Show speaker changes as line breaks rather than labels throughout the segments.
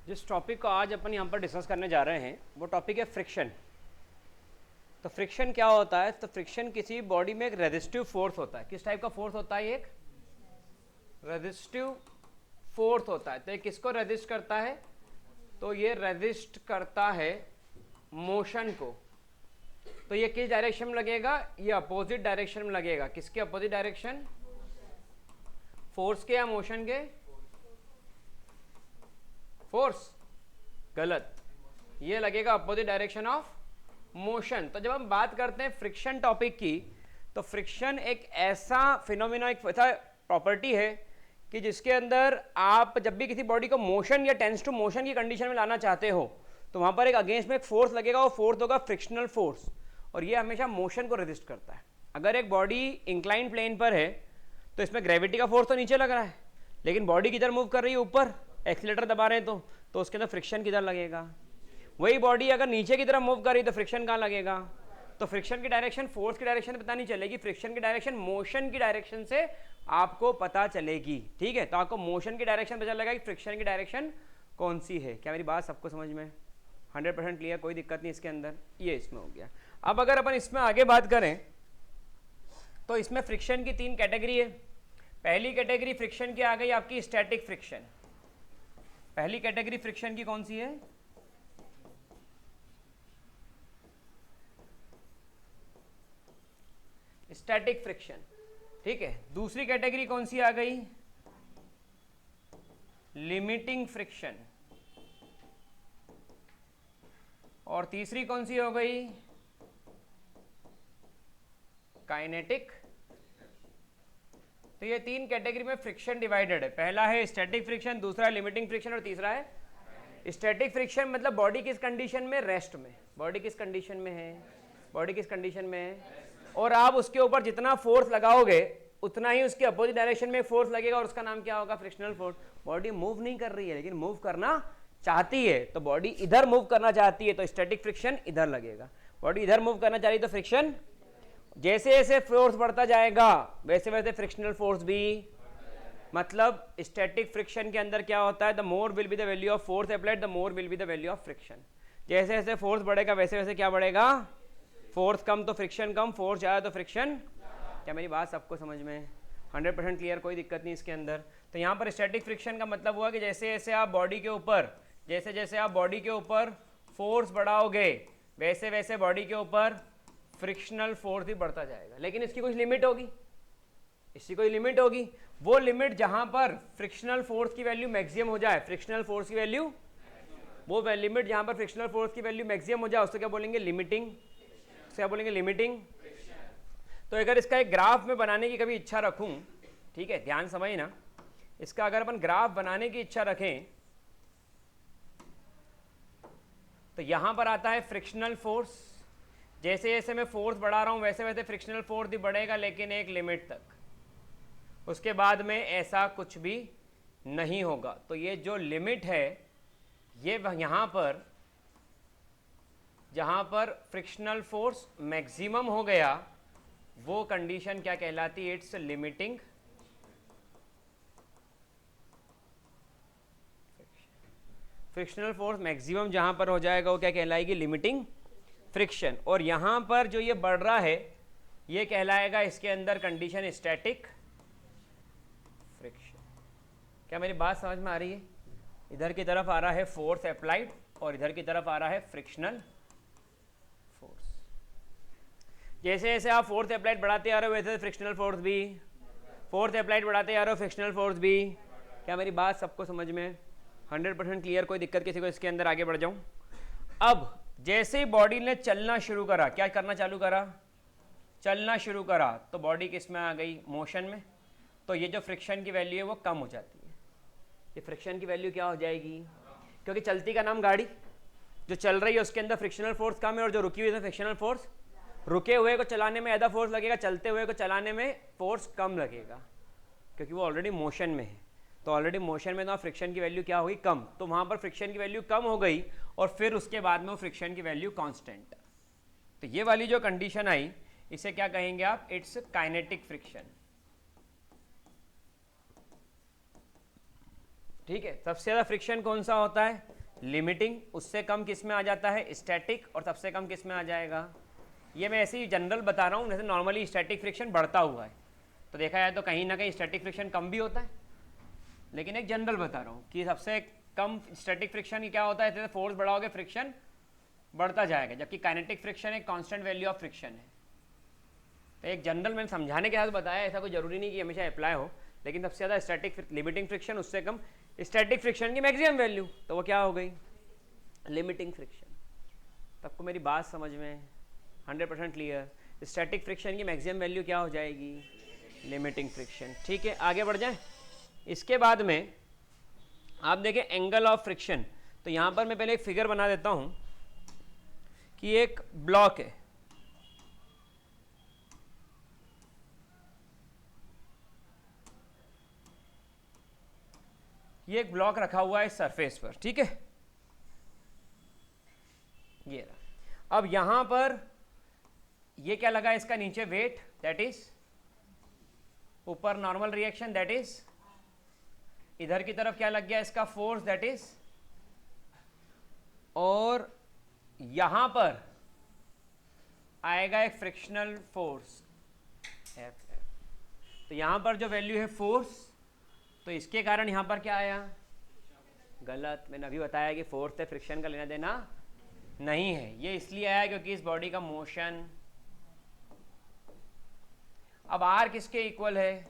जिस टॉपिक को आज अपन यहाँ पर डिस्कस करने जा रहे हैं वो टॉपिक है फ्रिक्शन। तो फ्रिक्शन क्या होता है? तो फ्रिक्शन किसी बॉडी में एक रेजिस्टिव फोर्स होता है। किस टाइप का फोर्स होता है? एक रेजिस्टिव फोर्स होता है। तो ये किसको रेजिस्ट करता है? तो ये रेजिस्ट करता है मोशन को। तो ये किस डायरेक्शन में लगेगा? ये अपोजिट डायरेक्शन में लगेगा। किसके अपोजिट डायरेक्शन? फोर्स के या मोशन के? फोर्स गलत, ये लगेगा अपोजिट डायरेक्शन ऑफ मोशन। तो जब हम बात करते हैं फ्रिक्शन टॉपिक की, तो फ्रिक्शन एक ऐसा फिनोमिना, एक ऐसा प्रॉपर्टी है कि जिसके अंदर आप जब भी किसी बॉडी को मोशन या टेंस टू मोशन की कंडीशन में लाना चाहते हो तो वहां पर एक अगेंस्ट में एक फोर्स लगेगा। वो फोर्स होगा फ्रिक्शनल फोर्स, और ये हमेशा मोशन को रेजिस्ट करता है। अगर एक बॉडी इंक्लाइन प्लेन पर है तो इसमें ग्रेविटी का फोर्स तो नीचे लग रहा है, लेकिन बॉडी किधर मूव कर रही है? ऊपर। एक्सीलेटर दबा रहे हैं तो उसके अंदर फ्रिक्शन किधर लगेगा? वही बॉडी अगर नीचे की तरफ मूव कर रही है तो फ्रिक्शन कहाँ लगेगा? तो फ्रिक्शन की डायरेक्शन फोर्स की डायरेक्शन पता नहीं चलेगी, फ्रिक्शन की डायरेक्शन मोशन की डायरेक्शन से आपको पता चलेगी। ठीक है, तो आपको मोशन की डायरेक्शन पता चलेगा कि फ्रिक्शन की डायरेक्शन कौन सी है। क्या मेरी बात सबको समझ में 100% क्लियर? कोई दिक्कत नहीं इसके अंदर। ये इसमें हो गया। अब अगर अपन इसमें आगे बात करें तो इसमें फ्रिक्शन की 3 कैटेगरी है। पहली कैटेगरी फ्रिक्शन की आ गई आपकी स्टैटिक फ्रिक्शन। पहली कैटेगरी फ्रिक्शन की कौन सी है? Static friction. ठीक है, दूसरी कैटेगरी कौन सी आ गई? Limiting friction. और तीसरी कौन सी हो गई? काइनेटिक। तो ये 3 कैटेगरी में फ्रिक्शन डिवाइडेड है। पहला है स्टैटिक फ्रिक्शन, दूसरा है लिमिटिंग फ्रिक्शन, और तीसरा है स्टैटिक फ्रिक्शन। मतलब बॉडी किस कंडीशन में? रेस्ट में। बॉडी किस कंडीशन में है? बॉडी किस कंडीशन में है? और आप उसके ऊपर जितना फोर्स लगाओगे उतना ही उसके अपोजिट डायरेक्शन में फोर्स लगेगा, और उसका नाम क्या होगा? Frictional force. बॉडी मूव नहीं कर रही है लेकिन मूव करना चाहती है, तो बॉडी इधर मूव करना चाहती है तो स्टैटिक फ्रिक्शन इधर लगेगा। बॉडी इधर मूव करना चाह रही है तो फ्रिक्शन, जैसे जैसे फोर्स बढ़ता जाएगा वैसे वैसे फ्रिक्शनल फोर्स भी। मतलब स्टैटिक फ्रिक्शन के अंदर क्या होता है? The more will be the value of force applied, the more will be the value of friction. जैसे जैसे फोर्स बढ़ेगा वैसे वैसे क्या बढ़ेगा? फोर्स कम तो फ्रिक्शन कम, फोर्स ज़्यादा तो फ्रिक्शन। क्या मेरी बात सबको समझ में 100% क्लियर? कोई दिक्कत नहीं इसके अंदर। तो यहाँ पर स्टैटिक फ्रिक्शन का मतलब हुआ कि जैसे जैसे आप बॉडी के ऊपर फोर्स बढ़ाओगे वैसे वैसे बॉडी के ऊपर फ्रिक्शनल फोर्स भी बढ़ता जाएगा। लेकिन इसकी कुछ लिमिट होगी, इसकी कोई लिमिट होगी। वो लिमिट जहां पर फ्रिक्शनल फोर्स की वैल्यू मैक्सिमम हो जाए, फ्रिक्शनल फोर्स की वैल्यू, वो लिमिट जहां पर फ्रिक्शनल फोर्स की वैल्यू मैक्सिमम हो जाए उसको क्या बोलेंगे? लिमिटिंग। क्या बोलेंगे? लिमिटिंग। तो अगर इसका एक ग्राफ में बनाने की कभी इच्छा रखूं, ठीक है, ध्यान समझना, इसका अगर अपन ग्राफ बनाने की इच्छा रखें तो यहां पर आता है फ्रिक्शनल फोर्स। जैसे जैसे मैं फोर्स बढ़ा रहा हूं वैसे वैसे फ्रिक्शनल फोर्स भी बढ़ेगा, लेकिन एक लिमिट तक। उसके बाद में ऐसा कुछ भी नहीं होगा। तो ये जो लिमिट है, ये यहां पर जहां पर फ्रिक्शनल फोर्स मैक्सिमम हो गया वो कंडीशन क्या कहलाती है? It's limiting. Frictional force maximum जहां पर हो जाएगा वो क्या कहलाएगी? Limiting friction. और यहां पर जो ये बढ़ रहा है ये कहलाएगा इसके अंदर कंडीशन स्टैटिक फ्रिक्शन। क्या मेरी बात समझ में आ रही है? इधर की तरफ आ रहा है फोर्स अप्लाइड और इधर की तरफ आ रहा है फ्रिक्शनल फोर्स। जैसे जैसे आप फोर्स अप्लाइड बढ़ाते आ रहे हो वैसे फ्रिक्शनल फोर्स भी, फोर्स अप्लाइड बढ़ाते आ रहे हो फ्रिक्शनल फोर्स भी। क्या मेरी बात सबको समझ में 100% क्लियर? कोई दिक्कत किसी को? इसके अंदर आगे बढ़ जाऊं। अब जैसे ही बॉडी ने चलना शुरू करा, क्या करना चालू करा? चलना शुरू करा, तो बॉडी किस में आ गई? मोशन में। तो ये जो फ्रिक्शन की वैल्यू है वो कम हो जाती है। ये फ्रिक्शन की वैल्यू क्या हो जाएगी? क्योंकि चलती का नाम गाड़ी, जो चल रही है उसके अंदर फ्रिक्शनल फोर्स कम है, और जो रुकी हुई है फ्रिक्शनल फोर्स, रुके हुए को चलाने में ज़्यादा फोर्स लगेगा, चलते हुए को चलाने में फोर्स कम लगेगा, क्योंकि वो ऑलरेडी मोशन में है। तो ऑलरेडी मोशन में तो फ्रिक्शन की वैल्यू क्या हुई? कम। तो वहां पर फ्रिक्शन की वैल्यू कम हो गई और फिर उसके बाद में फ्रिक्शन की वैल्यू कांस्टेंट। तो ये वाली जो कंडीशन आई इसे क्या कहेंगे आप? It's kinetic friction. ठीक है, सबसे ज्यादा फ्रिक्शन कौन सा होता है? लिमिटिंग, उससे कम किस में आ जाता है स्टैटिक, और सबसे कम किस में आ जाएगा, ये मैं ऐसे ही जनरल बता रहा हूँ, जैसे नॉर्मली स्टैटिक फ्रिक्शन बढ़ता हुआ है, तो देखा जाए तो कहीं ना कहीं स्टैटिक फ्रिक्शन कम भी होता है, लेकिन एक जनरल बता रहा हूँ कि सबसे कम स्टैटिक फ्रिक्शन क्या होता है, जैसे फोर्स बढ़ाओगे फ्रिक्शन बढ़ता जाएगा, जबकि काइनेटिक फ्रिक्शन एक कांस्टेंट वैल्यू ऑफ फ्रिक्शन है। तो एक जनरल मैंने समझाने के साथ बताया, ऐसा कोई जरूरी नहीं कि हमेशा अप्लाई हो, लेकिन सबसे ज़्यादा स्टैटिक लिमिटिंग फ्रिक्शन, उससे कम स्टैटिक फ्रिक्शन की मैक्सिमम वैल्यू, तो वो क्या हो गई लिमिटिंग फ्रिक्शन। सबको मेरी बात समझ में 100% क्लियर, स्टैटिक फ्रिक्शन की मैक्सिमम वैल्यू क्या हो जाएगी लिमिटिंग फ्रिक्शन। ठीक है, आगे बढ़ जाए। इसके बाद में आप देखें एंगल ऑफ फ्रिक्शन, तो यहाँ पर मैं पहले एक फिगर बना देता हूँ कि एक ब्लॉक है, ये एक ब्लॉक रखा हुआ है इस सरफेस पर, ठीक है, ये रहा। अब यहां पर ये क्या लगा, इसका नीचे वेट, दैट इज, ऊपर नॉर्मल रिएक्शन, दैट इज, इधर की तरफ क्या लग गया इसका फोर्स, दैट इज, और यहां पर आएगा एक फ्रिक्शनल फोर्स एफ। तो यहां पर जो वैल्यू है फोर्स, तो इसके कारण यहां पर क्या आया, गलत, मैंने अभी बताया कि फोर्स से फ्रिक्शन का लेना देना नहीं है, ये इसलिए आया क्योंकि इस बॉडी का मोशन। अब आर किसके इक्वल है,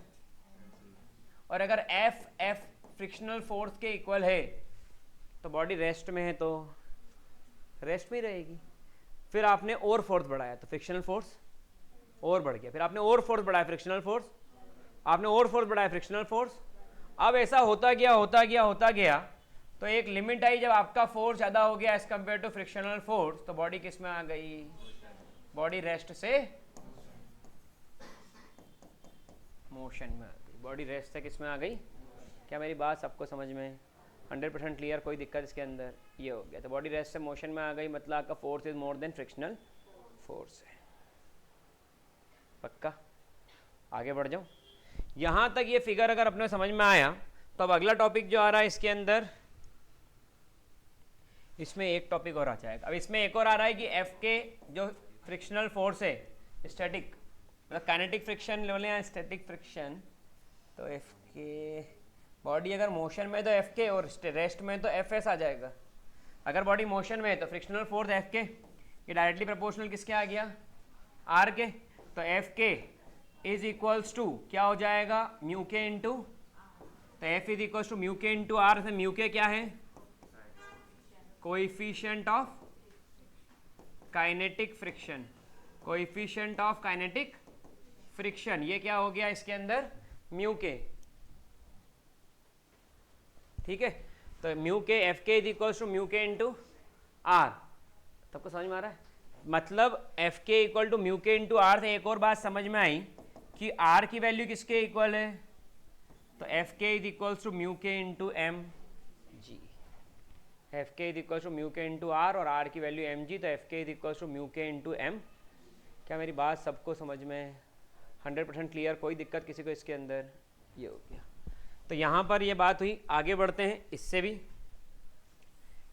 और अगर एफ फ्रिक्शनल फोर्स के इक्वल है तो बॉडी रेस्ट में है, तो रेस्ट में ही रहेगी। फिर आपने और फोर्स बढ़ाया तो फ्रिक्शनल फोर्स और बढ़ गया, फिर आपने और फोर्स बढ़ाया फ्रिक्शनल फोर्स, आपने और फोर्स बढ़ाया फ्रिक्शनल फोर्स। अब ऐसा होता गया, तो एक लिमिट आई जब आपका फोर्स ज़्यादा हो गया as compare to frictional force, तो बॉडी किस में आ गई, बॉडी रेस्ट से मोशन में आ गई, बॉडी रेस्ट से किस में आ गई। क्या मेरी बात सबको समझ में 100% क्लियर, कोई दिक्कत इसके अंदर, ये हो गया। तो बॉडी रेस्ट से मोशन में आ गई, मतलब आपका force is more than frictional force है, पक्का। आगे बढ़ जाओ, यहाँ तक ये फिगर अगर अपने समझ में आया, तो अब अगला टॉपिक जो आ रहा है इसके अंदर, इसमें एक टॉपिक और आ जाएगा। अब इसमें एक और आ रहा है कि एफ के जो फ्रिक्शनल फोर्स है स्टैटिक, मतलब काइनेटिक फ्रिक्शन लेवल या स्टैटिक फ्रिक्शन, तो एफ के बॉडी अगर मोशन में तो एफ के, और रेस्ट में तो एफ एस आ जाएगा। अगर बॉडी मोशन में है तो फ्रिक्शनल फोर्स एफ के, ये डायरेक्टली प्रोपोर्शनल किसके आ गया, आर के, तो F K is equals to क्या हो जाएगा, म्यू के इंटू, तो F is equals to mu K into R. Mu K क्या है, coefficient of kinetic friction, coefficient of kinetic friction, ये क्या हो गया इसके अंदर म्यू के, ठीक है। तो म्यू के F K is equals to mu K into are, सबको समझ में आ रहा है, मतलब F K equal to mu K into are. से एक और बात समझ में आई कि आर की वैल्यू किसके इक्वल है, तो F K is equals to mu K into M ji, F K is equals to mu K into are, और आर की वैल्यू एम जी, तो F K is equals to mu K into M. क्या मेरी बात सबको समझ में 100% clear, कोई दिक्कत किसी को इसके अंदर, ये हो गया। तो यहाँ पर ये बात हुई, आगे बढ़ते हैं। इससे भी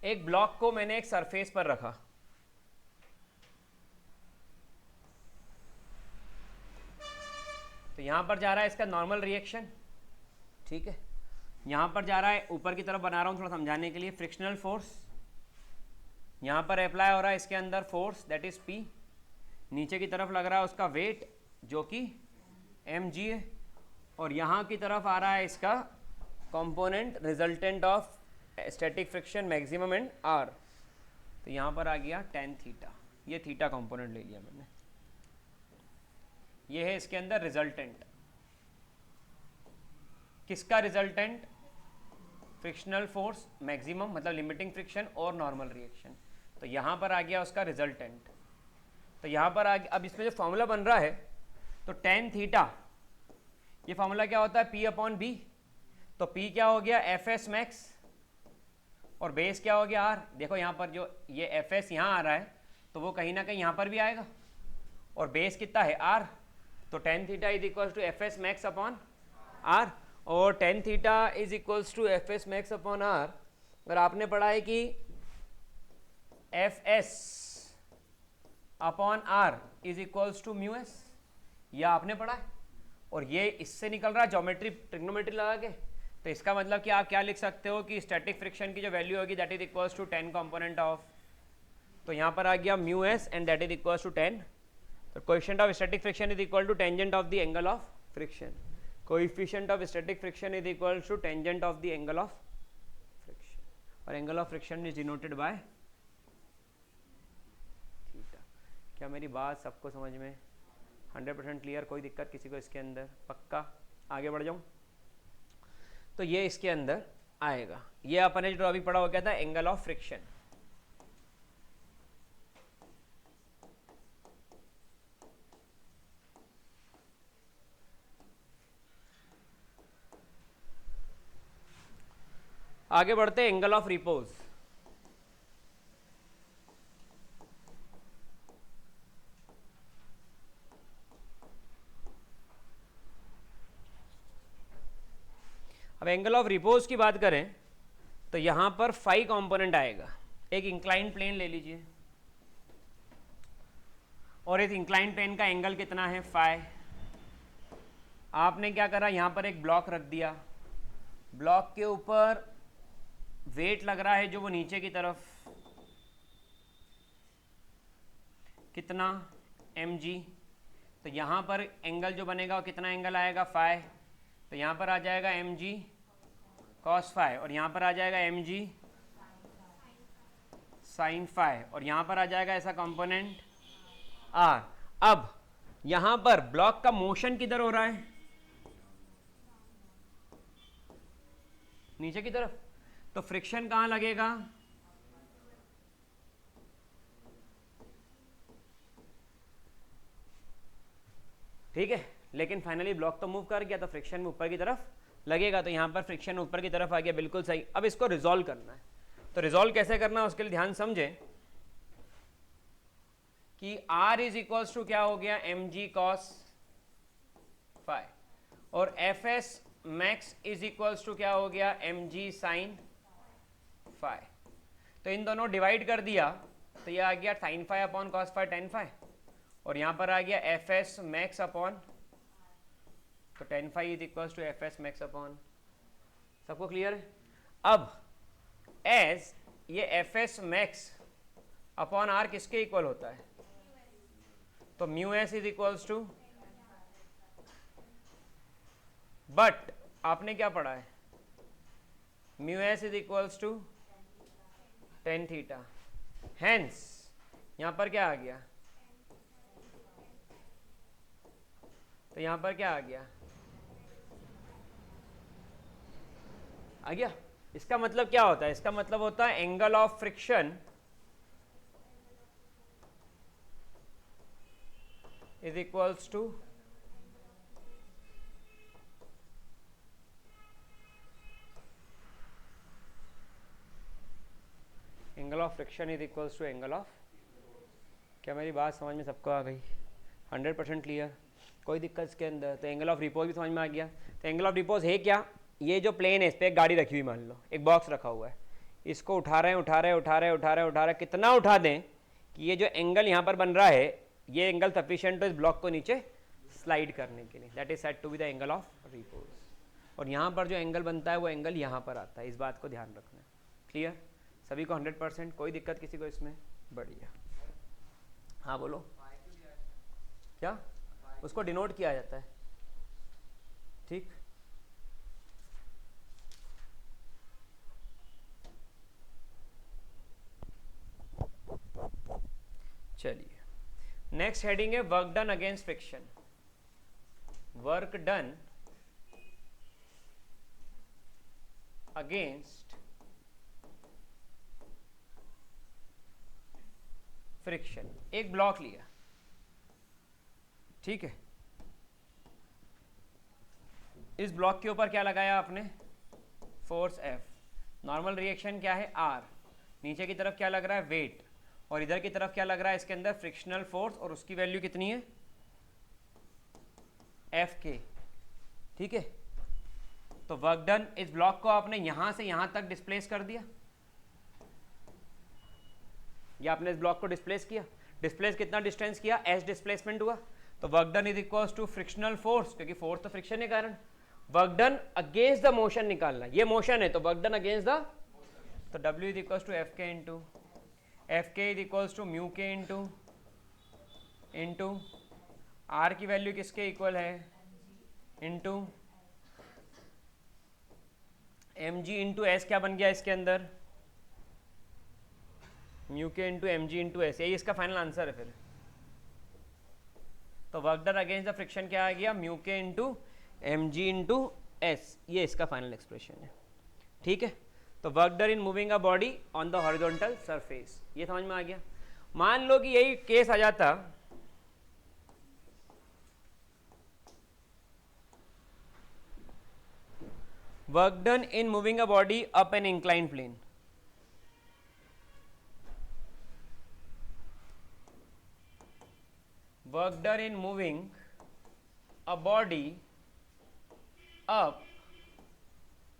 एक ब्लॉक को मैंने एक सरफेस पर रखा, तो यहाँ पर जा रहा है इसका नॉर्मल रिएक्शन, ठीक है, यहाँ पर जा रहा है, ऊपर की तरफ बना रहा हूँ थोड़ा समझाने के लिए, फ्रिक्शनल फोर्स यहाँ पर अप्लाई हो रहा है इसके अंदर फोर्स, दैट इज पी, नीचे की तरफ लग रहा है उसका वेट जो कि एम जी है, और यहाँ की तरफ आ रहा है इसका component resultant of static friction maximum and R, तो यहाँ पर आ गया टेन थीटा, ये थीटा कंपोनेंट ले लिया मैंने, ये है इसके अंदर रिजल्टेंट, किसका रिजल्टेंट, फ्रिक्शनल फोर्स मैक्सिमम मतलब लिमिटिंग फ्रिक्शन और नॉर्मल रिएक्शन, तो यहाँ पर आ गया उसका रिजल्टेंट। तो यहाँ पर आ गया, अब इसमें जो फॉर्मूला बन रहा है, तो टेन थीटा, ये फॉर्मूला क्या होता है, P अपॉन बी, तो P क्या हो गया एफ एस मैक्स, और बेस क्या हो गया आर। देखो यहाँ पर जो ये एफ एस यहाँ आ रहा है, तो वो कहीं ना कहीं यहाँ पर भी आएगा, और बेस कितना है आर, तो tan theta is equals to F S max upon R, और tan theta is equals to F S max upon R. और आपने पढ़ा है कि F S upon R is equals to mu S, यह आपने पढ़ा है, और ये इससे निकल रहा है ज्योमेट्री ट्रिग्नोमेट्री लगा के। तो इसका मतलब कि आप क्या लिख सकते हो कि स्टैटिक फ्रिक्शन की जो वैल्यू होगी that is equals to 10 component of, तो यहाँ पर आ गया mu S and that is equals to 10। तो coefficient of static friction is equal to tangent of the angle of friction, coefficient of static friction is equal to tangent of the angle of friction, और angle of friction is denoted by theta. क्या मेरी बात सबको समझ में 100% clear? कोई दिक्कत किसी को इसके अंदर? पक्का? आगे बढ़ जाऊं? तो ये इसके अंदर आएगा, ये अपन ने जो अभी पढ़ा हो गया था एंगल ऑफ फ्रिक्शन। आगे बढ़ते हैं एंगल ऑफ रिपोज। अब एंगल ऑफ रिपोज की बात करें तो यहां पर 5 कंपोनेंट आएगा। एक इंक्लाइंड प्लेन ले लीजिए, और इस इंक्लाइंड प्लेन का एंगल कितना है? फाई। आपने क्या करा, यहां पर एक ब्लॉक रख दिया, ब्लॉक के ऊपर वेट लग रहा है जो वो नीचे की तरफ, कितना? mg। तो यहां पर एंगल जो बनेगा वो कितना एंगल आएगा? फाई। तो यहां पर आ जाएगा mg cos फाई, और यहां पर आ जाएगा mg sin फाई, और यहां पर आ जाएगा ऐसा कंपोनेंट r। अब यहां पर ब्लॉक का मोशन किधर हो रहा है? नीचे की तरफ। तो फ्रिक्शन कहां लगेगा? ठीक है, लेकिन फाइनली ब्लॉक तो मूव कर गया, तो फ्रिक्शन में ऊपर की तरफ लगेगा, तो यहां पर फ्रिक्शन ऊपर की तरफ आ गया, बिल्कुल सही। अब इसको रिजॉल्व करना है, तो रिजॉल्व कैसे करना है उसके लिए ध्यान समझे कि r इज इक्वल्स टू क्या हो गया? mg cos फाई, और fs max is equals to क्या हो गया? mg sin phi. तो इन दोनों डिवाइड कर दिया तो ये आ गया sin phi upon cos phi tan phi, और यहां पर आ गया fs मैक्स अपॉन, तो tan phi is equals to fs max upon. सबको क्लियर है? अब एज ये fs मैक्स अपॉन r किसके इक्वल होता है? तो mu S is equals to, but आपने क्या पढ़ा है? Mu S is equals to tan theta, hence यहां पर क्या आ गया? तो यहां पर क्या आ गया? आ गया। इसका मतलब क्या होता है? इसका मतलब होता है angle of friction is equals to angle of friction is equals to angle of. क्या मेरी बात समझ में सबको आ गई? 100% क्लियर? कोई दिक्कत इसके अंदर? तो एंगल ऑफ रिपोज भी समझ में आ गया। तो एंगल ऑफ रिपोज है क्या? ये जो प्लेन है इस पर एक गाड़ी रखी हुई, मान लो एक बॉक्स रखा हुआ है, इसको उठा रहे हैं, कितना उठा दें कि ये जो एंगल यहाँ पर बन रहा है ये एंगल सफिशिएंट हो इस ब्लॉक को नीचे स्लाइड करने के लिए, that is said to be the angle of repose. और यहाँ पर जो एंगल बनता है वो एंगल यहाँ पर आता है, इस बात को ध्यान रखना। क्लियर सभी को? 100%? कोई दिक्कत किसी को इसमें? बढ़िया। हाँ बोलो। क्या उसको डिनोट किया जाता है? ठीक, चलिए नेक्स्ट हेडिंग है work done against friction. Work done against friction. एक ब्लॉक लिया, ठीक है, इस ब्लॉक के ऊपर क्या लगाया आपने? Force F। नॉर्मल रिएक्शन क्या है? R। नीचे की तरफ क्या लग रहा है? वेट। और इधर की तरफ क्या लग रहा है इसके अंदर? फ्रिक्शनल फोर्स, और उसकी वैल्यू कितनी है? Fk। ठीक है, तो वर्क डन, इस ब्लॉक को आपने यहां से यहां तक डिस्प्लेस कर दिया, ये आपने इस ब्लॉक को डिस्प्लेस किया, डिस्प्लेस कितना डिस्टेंस किया, एस डिस्प्लेसमेंट हुआ, तो work done is equal to frictional force, क्योंकि फोर्स तो फ्रिक्शन के कारण, work done against the motion निकालना, ये मोशन है तो वर्क डन अगेंस्ट द, तो W is equal to F K is equal to mu K into R की वैल्यू किसके इक्वल है, into M G into S, क्या बन गया इसके अंदर, mu K into M G into S, यही इसका फाइनल आंसर है फिर। तो work done against the friction क्या आ गया, mu K into M G into S, ये इसका फाइनल एक्सप्रेशन है। ठीक है, तो work done in moving a body on the horizontal surface, ये समझ में आ गया। मान लो कि यही केस आ जाता, work done in moving a body up an incline plane, work done in moving a body up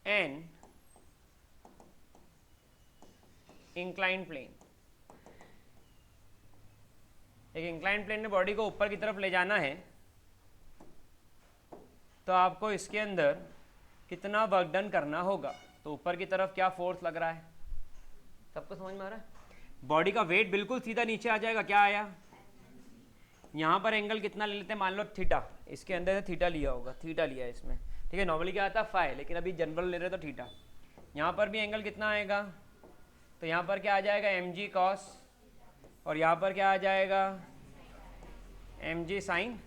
an inclined plane, एक इंक्लाइन प्लेन में बॉडी को ऊपर की तरफ ले जाना है, तो आपको इसके अंदर कितना वर्क डन करना होगा, तो ऊपर की तरफ क्या फोर्स लग रहा है, सबको समझ में आ रहा है। बॉडी का वेट बिल्कुल सीधा नीचे आ जाएगा, क्या आया, यहाँ पर एंगल कितना ले लेते हैं, मान लो थीटा, इसके अंदर से थीटा लिया होगा, थीटा लिया है इसमें, ठीक है, नॉर्मली क्या आता है फाई, लेकिन अभी जनरल ले रहे तो थीटा, यहाँ पर भी एंगल कितना आएगा, तो यहाँ पर क्या आ जाएगा एम जी कॉस, और यहाँ पर क्या आ जाएगा एम जी साइन,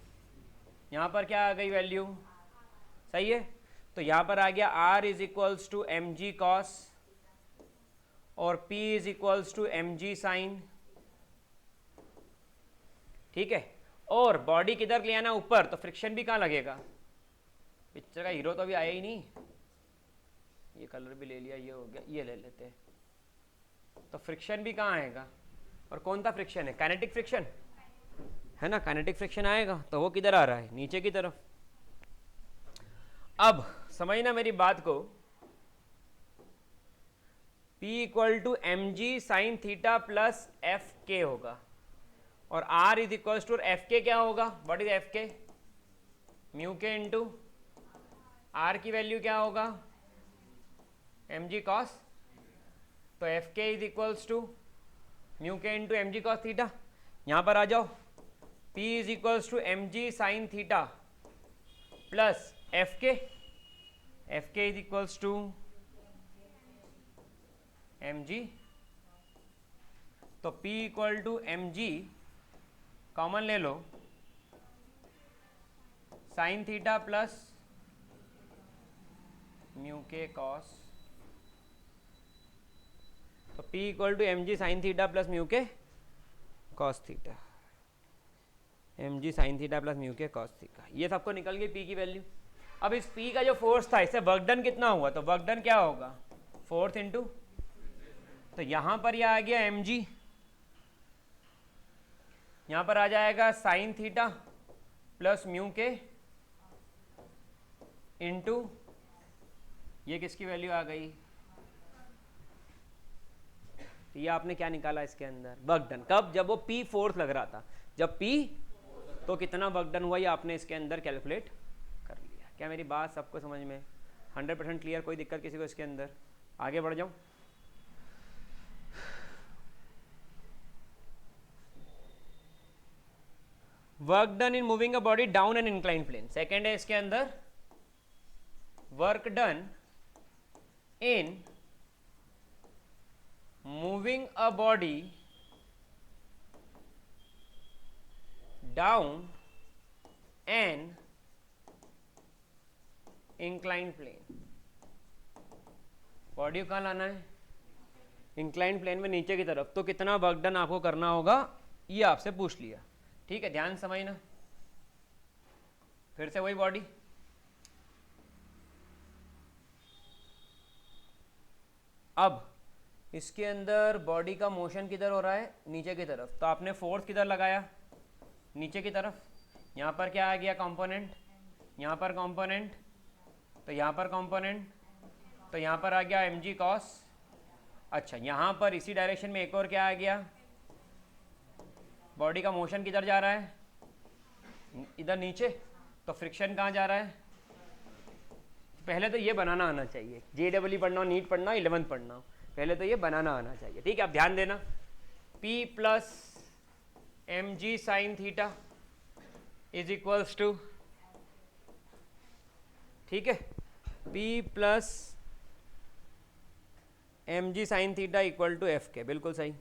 यहाँ पर क्या आ गई वैल्यू, सही है, तो यहाँ पर आ गया R is equals to M G cos और P is equals to M G sine, ठीक है, और बॉडी किधर ले आना ऊपर, तो फ्रिक्शन भी कहाँ लगेगा, पिक्चर का हीरो तो अभी आया ही नहीं, ये कलर भी ले लिया, ये हो गया, ये ले लेते हैं, तो फ्रिक्शन भी कहाँ आएगा, और कौन सा फ्रिक्शन है, काइनेटिक फ्रिक्शन है ना, काइनेटिक फ्रिक्शन आएगा, तो वो किधर आ रहा है, नीचे की तरफ। अब समझना मेरी बात को, P equal to M G sine theta plus F K होगा, और R is equal to F K क्या होगा, what is F K, mu K into R की वैल्यू क्या होगा, एम जी कॉस, तो F K is equals to mu K into M G cos theta, यहाँ पर आ जाओ, P is equals to M G sine theta plus F K is equals to M जी, तो P equal to M G common ले लो, sine theta plus mu के cos, तो P equal to M G sine theta plus mu के cos theta, M G sine theta plus mu के cos theta, ये सबको निकल गई P की वैल्यू। अब इस P का जो फोर्स था, इससे वर्क डन कितना हुआ, तो वर्क डन क्या होगा, फोर्स इंटू, तो यहां पर यह आ गया एम जी, यहां पर आ जाएगा sign theta plus mu K into, ये किसकी वैल्यू आ गई, तो ये आपने क्या निकाला इसके अंदर, वर्क डन, कब, जब वो P फोर्स लग रहा था, जब P, तो कितना वर्क डन हुआ ये आपने इसके अंदर कैलकुलेट कर लिया। क्या मेरी बात सबको समझ में 100% क्लियर, कोई दिक्कत किसी को इसके अंदर, आगे बढ़ जाऊं। Work done in moving a body down an incline plane, second है इसके अंदर, work done in moving a body down an incline plane, body को कहाँ लाना है, इंक्लाइन प्लेन में नीचे की तरफ, तो कितना वर्क डन आपको करना होगा, ये आपसे पूछ लिया, ठीक है, ध्यान समझना, फिर से वही बॉडी, अब इसके अंदर बॉडी का मोशन किधर हो रहा है, नीचे की तरफ, तो आपने फोर्स किधर लगाया, नीचे की तरफ, यहाँ पर क्या आ गया कंपोनेंट, यहाँ पर कंपोनेंट, तो यहाँ पर कंपोनेंट, तो यहाँ पर आ गया एम जी कॉस, अच्छा यहाँ पर इसी डायरेक्शन में एक और क्या आ गया, बॉडी का मोशन किधर जा रहा है, इधर नीचे, तो फ्रिक्शन कहाँ जा रहा है। पहले तो ये बनाना आना चाहिए, JEE पढ़ना हो, नीट पढ़ना हो, 11th पढ़ना हो, पहले तो ये बनाना आना चाहिए। ठीक है, आप ध्यान देना, P plus mg sine theta is equals to, ठीक है, P plus mg sine theta equal to F K, बिल्कुल सही।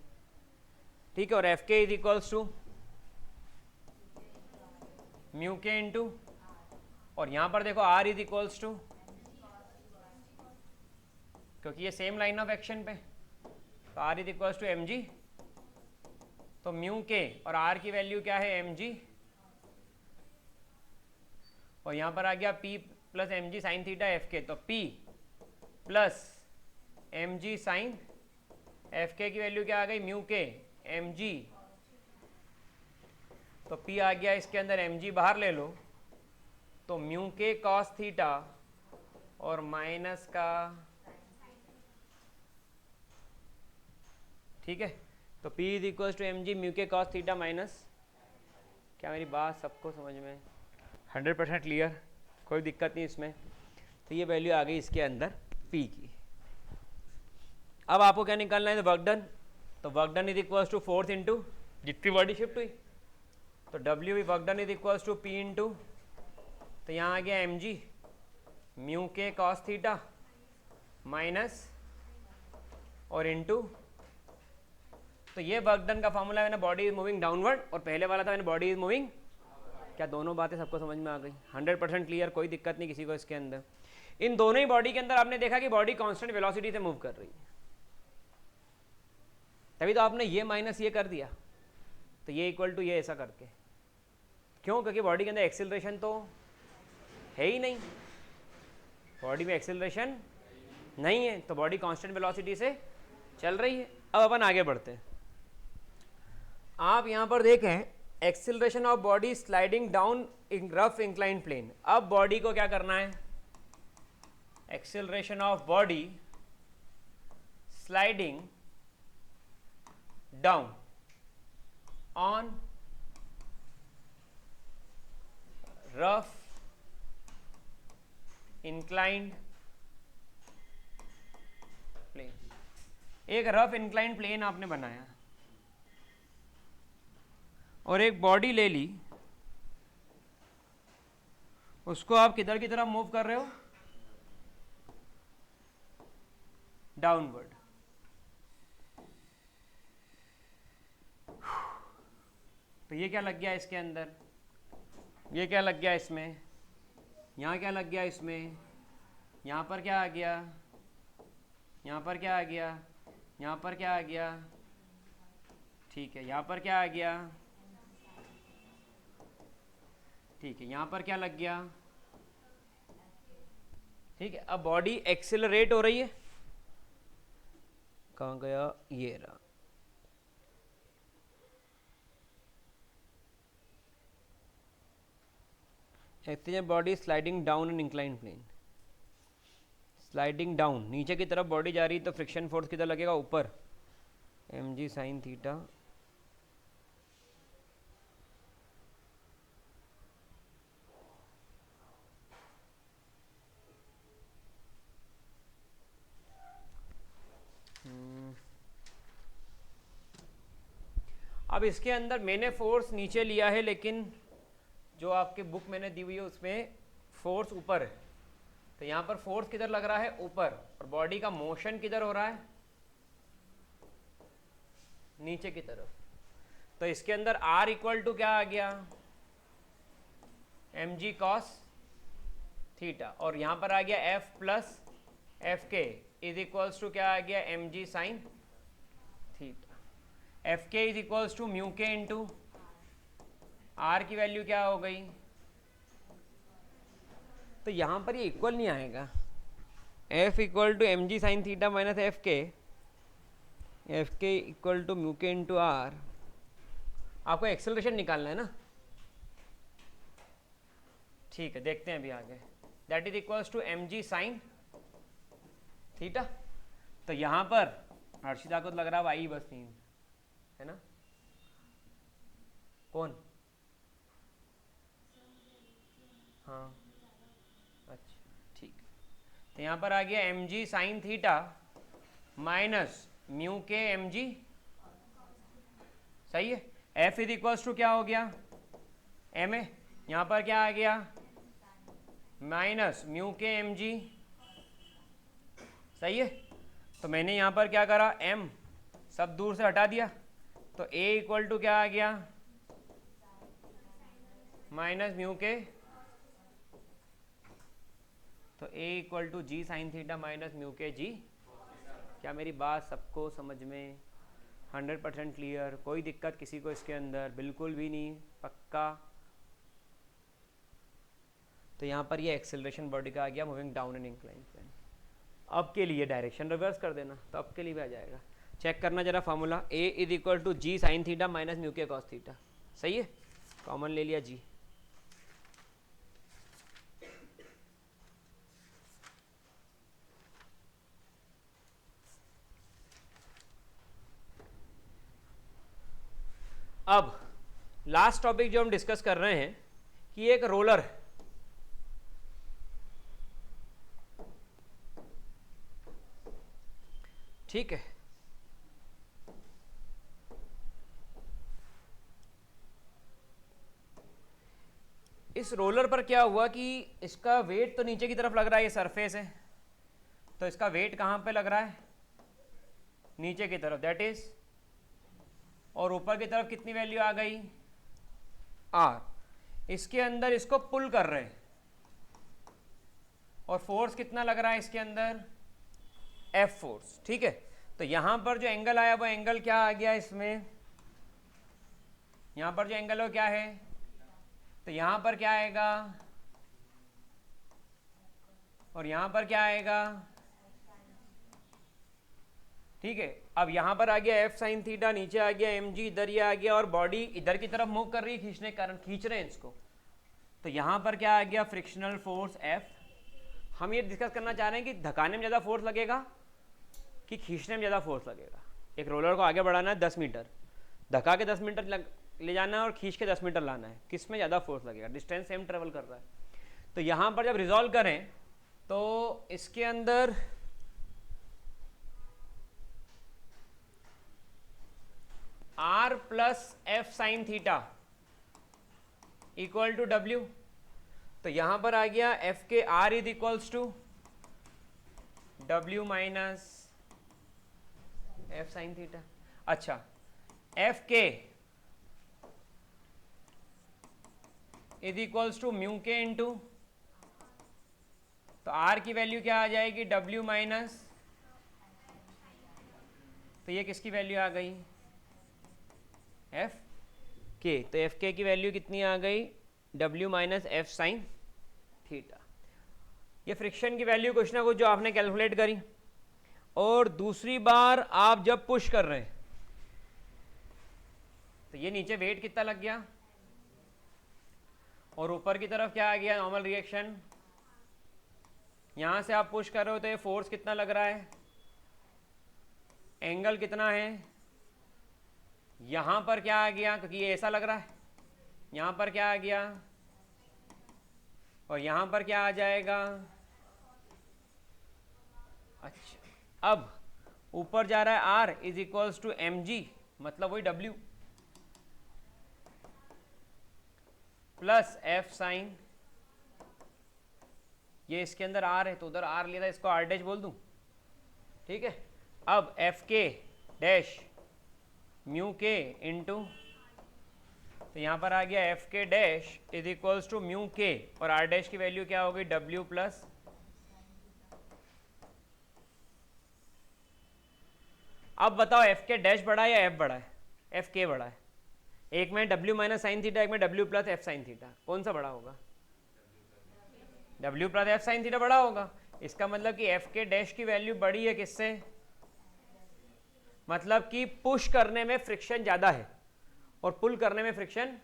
ठीक है, और F K is equals to mu K into, और यहां पर देखो r इज इक्वल्स टू, क्योंकि ये सेम लाइन ऑफ एक्शन पे, तो r is equals to mg, तो म्यू के और r की वैल्यू क्या है mg, और यहां पर आ गया p plus mg sine theta F K, तो p plus mg sine F K की वैल्यू क्या आ गई, म्यू के mg, तो p आ गया इसके अंदर, mg बाहर ले लो, तो म्यू के कॉस थीटा और माइनस का, ठीक है, तो P is equal to mg mu के कॉस थीटा माइनस, क्या मेरी बात सबको समझ में 100% क्लियर, कोई दिक्कत नहीं इसमें। तो ये वैल्यू आ गई इसके अंदर P की। अब आपको क्या निकालना है, वर्क डन, तो work done is equal to force into जितनी बॉडी शिफ्ट हुई, तो W work done is equal to P into, तो यहाँ आ गया mg म्यू के कॉस थीटा माइनस और इंटू, तो ये वर्क डन का फॉर्मूला है ना, बॉडी इज मूविंग डाउनवर्ड, और पहले वाला था मैंने बॉडी इज मूविंग, क्या दोनों बातें सबको समझ में आ गई, 100% क्लियर, कोई दिक्कत नहीं किसी को इसके अंदर। इन दोनों ही बॉडी के अंदर आपने देखा कि बॉडी कांस्टेंट वेलोसिटी से मूव कर रही है, तभी तो आपने ये माइनस ये कर दिया, तो ये इक्वल टू ये ऐसा करके, क्यों, क्योंकि बॉडी के अंदर एक्सेलरेशन तो है ही नहीं, बॉडी में एक्सेलरेशन नहीं है, तो बॉडी कांस्टेंट वेलोसिटी से चल रही है। अब अपन आगे बढ़ते हैं, आप यहां पर देखें acceleration of body sliding down in rough incline plane. अब बॉडी को क्या करना है, acceleration of body sliding down on rough inclined plane. एक रफ इंक्लाइंड प्लेन आपने बनाया और एक बॉडी ले ली, उसको आप किधर की तरफ मूव कर रहे हो, डाउनवर्ड। तो ये क्या लग गया इसके अंदर, ये क्या लग गया इसमें, यहाँ क्या लग गया इसमें, यहाँ पर क्या आ गया, यहाँ पर क्या आ गया, यहाँ पर क्या आ गया, ठीक है, यहाँ पर क्या आ गया, ठीक है, यहाँ पर क्या लग गया, ठीक है। अब बॉडी एक्सेलरेट हो रही है, कहाँ गया, ये रहा, body sliding down an incline plane, sliding down नीचे की तरफ बॉडी जा रही है, तो फ्रिक्शन फोर्स किधर लगेगा, ऊपर, mg साइन थीटा, अब इसके अंदर मैंने फोर्स नीचे लिया है, लेकिन जो आपके बुक मैंने दी हुई है उसमें फोर्स ऊपर है, तो यहाँ पर फोर्स किधर लग रहा है, ऊपर, और बॉडी का मोशन किधर हो रहा है, नीचे की तरफ। तो इसके अंदर R इक्वल टू क्या आ गया, mg cos थीटा, और यहाँ पर आ गया F plus F K is equals to क्या आ गया, mg sine theta. F K is equals to mu K into R की वैल्यू क्या हो गई, तो यहां पर ये इक्वल नहीं आएगा, F equal to mg sine theta minus F K equal to mu K into R. आपको एक्सेलरेशन निकालना है ना, ठीक है, देखते हैं अभी आगे, that is equals to mg sine theta. तो यहां पर हर्षिता को तो लग रहा है वाई बस 3 है ना, कौन? हाँ अच्छा ठीक, तो यहाँ पर आ गया M G sine theta minus mu K M G, सही है। एफ इज इक्वल्स टू क्या हो गया, एम ए, यहाँ पर क्या आ गया minus mu K M G, सही है। तो मैंने यहाँ पर क्या करा, m सब दूर से हटा दिया, तो a इक्वल टू क्या आ गया माइनस म्यू के, तो a equal to G sine theta minus mu K G. क्या मेरी बात सबको समझ में 100% क्लियर? कोई दिक्कत किसी को इसके अंदर? बिल्कुल भी नहीं, पक्का। तो यहाँ पर ये एक्सेलरेशन बॉडी का आ गया moving down an incline plane. अब के लिए डायरेक्शन रिवर्स कर देना, तो अब के लिए भी आ जाएगा। चेक करना जरा formula, a is equal to G sine theta minus mu के कॉस थीटा, सही है। कॉमन ले लिया g, अब लास्ट टॉपिक जो हम डिस्कस कर रहे हैं कि एक रोलर है, ठीक है। इस रोलर पर क्या हुआ कि इसका वेट तो नीचे की तरफ लग रहा है, ये सरफेस है, तो इसका वेट कहाँ पे लग रहा है, नीचे की तरफ, दैट इज, और ऊपर की तरफ कितनी वैल्यू आ गई, r। इसके अंदर इसको पुल कर रहे हैं, और फोर्स कितना लग रहा है इसके अंदर, F फोर्स, ठीक है। तो यहां पर जो एंगल आया वो एंगल क्या आ गया इसमें, यहां पर जो एंगल हो क्या है, तो यहां पर क्या आएगा और यहां पर क्या आएगा, ठीक है। अब यहां पर आ गया एफ साइन थीटा, नीचे आ गया एम जी, इधर ये आ गया, और बॉडी इधर की तरफ मूव कर रही है खींचने के कारण, खींच रहे हैं इसको। तो यहां पर क्या आ गया फ्रिक्शनल फोर्स एफ। हम ये डिस्कस करना चाह रहे हैं कि धकाने में ज़्यादा फोर्स लगेगा कि खींचने में ज़्यादा फोर्स लगेगा। एक रोलर को आगे बढ़ाना है 10 मीटर, धका के 10 मीटर ले जाना है और खींच के 10 मीटर लाना है, किस में ज़्यादा फोर्स लगेगा, डिस्टेंस सेम ट्रेवल कर रहा है। तो यहाँ पर जब रिजॉल्व करें तो इसके अंदर r plus F sine theta equal to w, तो यहां पर आ गया f K r is equals to w minus F sine theta. अच्छा, f K is equals to mu K into, तो r की वैल्यू क्या आ जाएगी w माइनस, तो ये किसकी वैल्यू आ गई एफ के, तो एफ के की वैल्यू कितनी आ गई W minus F sine theta. ये फ्रिक्शन की वैल्यू कुछ ना कुछ जो आपने कैलकुलेट करी, और दूसरी बार आप जब पुश कर रहे हैं तो ये नीचे वेट कितना लग गया, और ऊपर की तरफ क्या आ गया नॉर्मल रिएक्शन। यहां से आप पुश कर रहे हो तो ये फोर्स कितना लग रहा है, एंगल कितना है, यहां पर क्या आ गया, क्योंकि ये ऐसा लग रहा है, यहां पर क्या आ गया, और यहां पर क्या आ जाएगा। अच्छा, अब ऊपर जा रहा है R is equals to M G, मतलब वही W प्लस एफ साइन, ये इसके अंदर R है तो उधर R लिया था, इसको R डैश बोल दूं, ठीक है। अब F K dash mu K into, तो यहां पर आ गया F K dash is equals to mu K, और आर डैश की वैल्यू क्या हो गई W प्लस, अब बताओ एफ के डैश बड़ा है या एफ बड़ा है, एफ के बड़ा है। एक में W माइनस साइन थीटा, एक में W plus F sine theta, कौन सा बड़ा होगा, W plus F sine theta बड़ा होगा। इसका मतलब कि एफ के डैश की वैल्यू बड़ी है किससे, मतलब कि पुश करने में फ्रिक्शन ज्यादा है और पुल करने में फ्रिक्शन,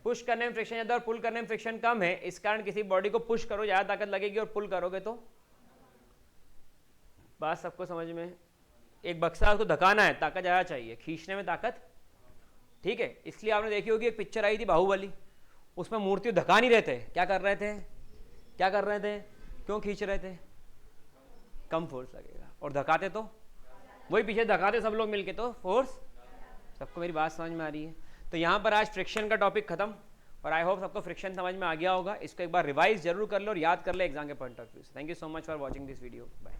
पुश करने में फ्रिक्शन ज्यादा और पुल करने में फ्रिक्शन कम है। इस कारण किसी बॉडी को पुश करो ज्यादा ताकत लगेगी और पुल करोगे तो, बात सबको समझ में। एक बक्सा को धकाना है, ताकत ज्यादा चाहिए, खींचने में ताकत ठीक है, इसलिए आपने देखी होगी एक पिक्चर आई थी बाहुबली, उसमें मूर्ति धक्का नहीं रहे थे, क्या कर रहे थे, क्या कर रहे थे, क्यों खींच रहे थे, कम फोर्स लगेगा, और धकाते तो वही पीछे धकाते सब लोग मिलके, तो फोर्स, सबको मेरी बात समझ में आ रही है। तो यहाँ पर आज फ्रिक्शन का टॉपिक खत्म, और आई होप सबको फ्रिक्शन समझ में आ गया होगा। इसको एक बार रिवाइज जरूर कर लो और याद कर ले एग्जाम के पॉइंट ऑफ व्यू से। Thank you so much for watching this video, bye.